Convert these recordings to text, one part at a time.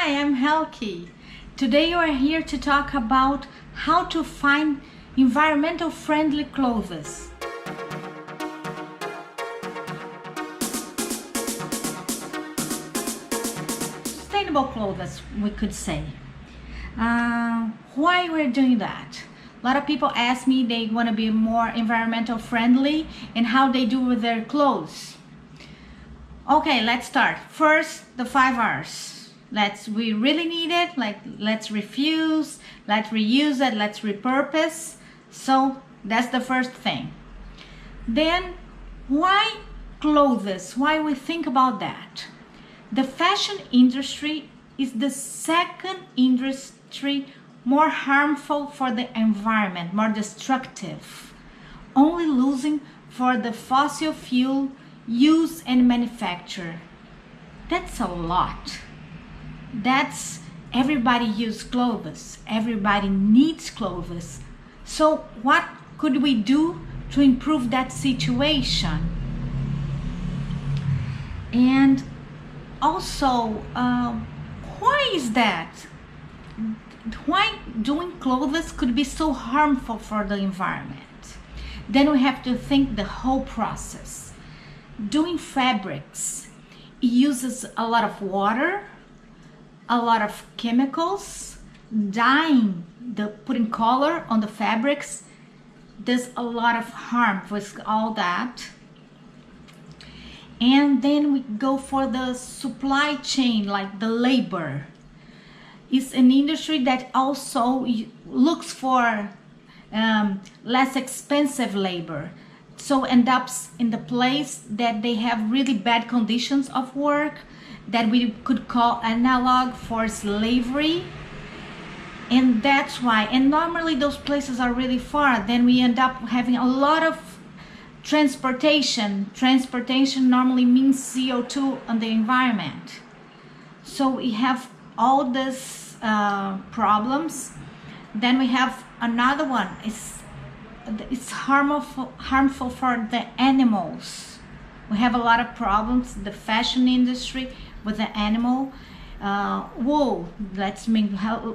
Hi, I'm Helke. Today you are here to talk about how to find environmental friendly clothes. Sustainable clothes, we could say. Why we're doing that? A lot of people ask me they want to be more environmental friendly and how they do with their clothes. Okay, let's start. First, the 5 R's. We really need it, let's refuse, let's reuse it, let's repurpose. So that's the first thing. Then why clothes? Why we think about that? The fashion industry is the second industry more harmful for the environment, more destructive, only losing for the fossil fuel use and manufacture. That's a lot. Everybody uses clothes, everybody needs clothes. So what could we do to improve that situation? And also, why is that? Why doing clothes could be so harmful for the environment? Then we have to think the whole process. Doing fabrics, it uses a lot of water, a lot of chemicals. Dyeing, putting color on the fabrics, does a lot of harm with all that. And then we go for the supply chain, like the labor. It's an industry that also looks for less expensive labor. So end up in the place that they have really bad conditions of work that we could call analog for slavery. And that's why, and normally those places are really far, then we end up having a lot of transportation. Transportation normally means CO2 on the environment. So we have all these problems. Then we have another one, it's harmful for the animals. We have a lot of problems, the fashion industry with the animal. Wool,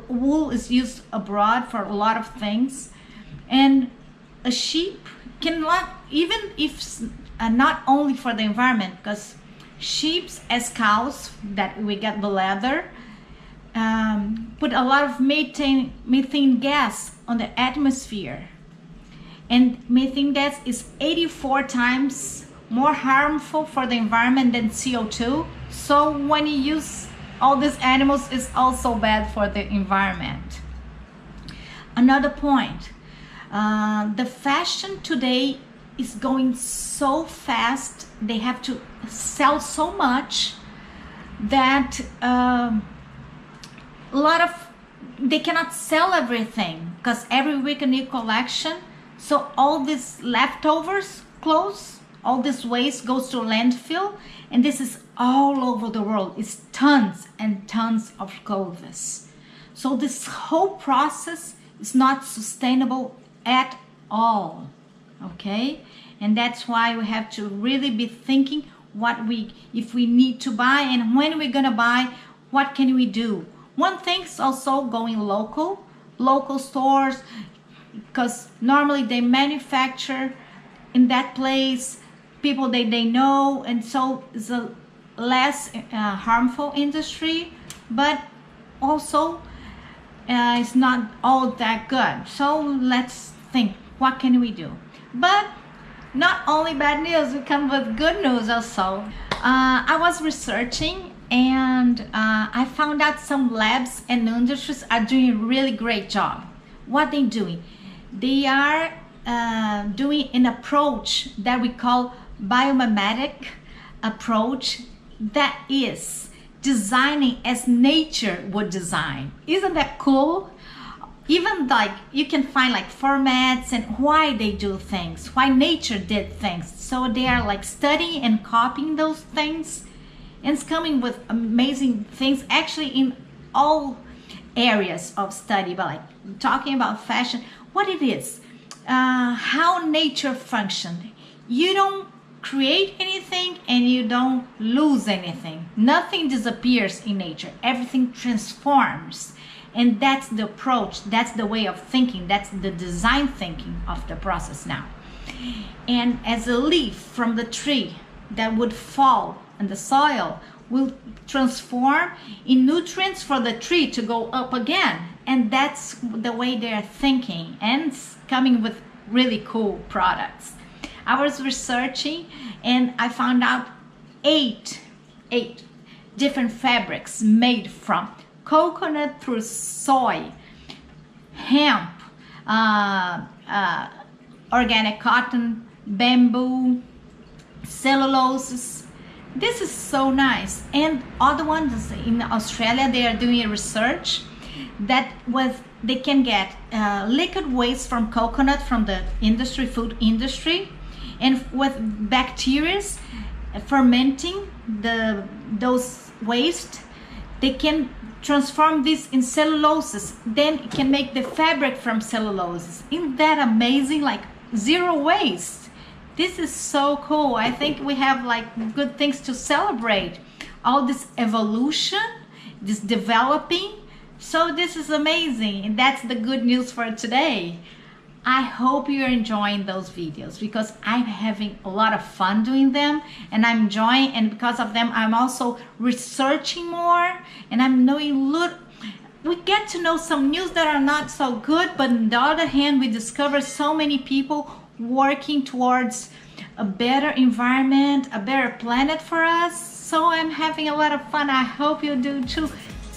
wool is used abroad for a lot of things. And a sheep cannot, even if not only for the environment, because sheep as cows that we get the leather, put a lot of methane gas on the atmosphere. And methane gas is 84 times more harmful for the environment than CO2. So when you use all these animals, it's also bad for the environment. Another point, the fashion today is going so fast. They have to sell so much that they cannot sell everything, because every week a new collection. So all these leftovers clothes, all this waste goes to landfill, and this is all over the world. It's tons and tons of clothes. So this whole process is not sustainable at all, okay? And that's why we have to really be thinking if we need to buy, and when we're gonna buy, what can we do? One thing is also going local stores, because normally they manufacture in that place, people they know, and so it's a less harmful industry, but also it's not all that good. So let's think, what can we do? But not only bad news, we come with good news also. I was researching, and I found out some labs and industries are doing a really great job. What they doing? They are doing an approach that we call biomimetic approach, that is designing as nature would design. Isn't that cool? Even you can find formats and why they do things, why nature did things. So they are studying and copying those things, and it's coming with amazing things actually in all areas of study. But talking about fashion, what it is, how nature functions. You don't create anything and you don't lose anything. Nothing disappears in nature. Everything transforms. And that's the approach, that's the way of thinking, that's the design thinking of the process now. And as a leaf from the tree that would fall in the soil will transform in nutrients for the tree to go up again. And that's the way they're thinking and coming with really cool products. I was researching and I found out eight different fabrics made from coconut through soy, hemp, organic cotton, bamboo, cellulose. This is so nice. And other ones in Australia, they are doing a research that they can get liquid waste from coconut from the industry, food industry, and with bacteria fermenting those waste, they can transform this in cellulose. Then it can make the fabric from cellulose. Isn't that amazing? Like zero waste. This is so cool. I think we have like good things to celebrate. All this evolution, this developing. So this is amazing. And that's the good news for today. I hope you're enjoying those videos because I'm having a lot of fun doing them and I'm enjoying, and because of them I'm also researching more and I'm knowing, look, we get to know some news that are not so good, but on the other hand we discover so many people working towards a better environment, a better planet for us. So I'm having a lot of fun. I hope you do too.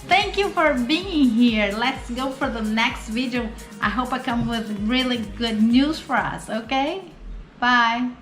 Thank you for being here. Let's go for the next video. I hope I come with really good news for us, okay? Bye.